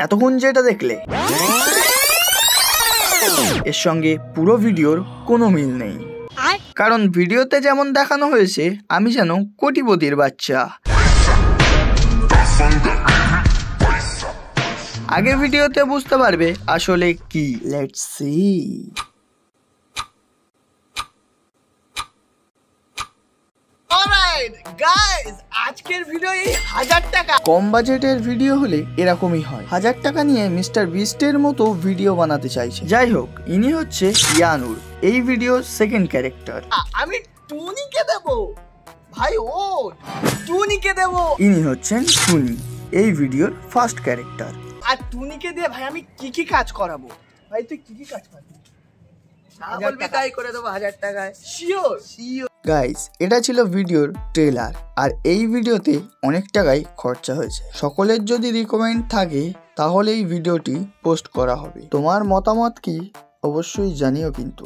এতক্ষণ যেটা দেখলে এর সঙ্গে পুরো ভিডিওর কোনো মিল নেই, কারণ ভিডিওতে যেমন দেখানো হয়েছে আমি যেন কোটিপতির বাচ্চা। আগে ভিডিওতে বুঝতে পারবে আসলে কি। Let's see. অলরাইট গাইস, আজকের ভিডিও এই 1000 টাকা। কম বাজেটের ভিডিও হলে এরকমই হয়। 1000 টাকা নিয়ে মিস্টার বিস্টের মতো ভিডিও বানাতে চাইছে। যাই হোক, ইনি হচ্ছে ইয়ানুর, এই ভিডিওর সেকেন্ড ক্যারেক্টার। আমি টুনিকে দেব ভাই, ও টুনিকে দেব। ইনি হচ্ছেন টুনি, এই ভিডিওর ফার্স্ট ক্যারেক্টার। আর টুনিকে দিয়ে ভাই আমি কি কি কাজ করাবো? ভাই তুই কি কি কাজ করবি? তাই করে দেবো 1000 টাকায়, শিওর শিওর। গাইস, এটা ছিল ভিডিওর ট্রেলার, আর এই ভিডিওতে অনেক টাকাই খরচা হয়েছে। সকলের যদি রিকমেন্ড থাকে তাহলে এই ভিডিওটি পোস্ট করা হবে। তোমার মতামত কি অবশ্যই জানিও কিন্তু।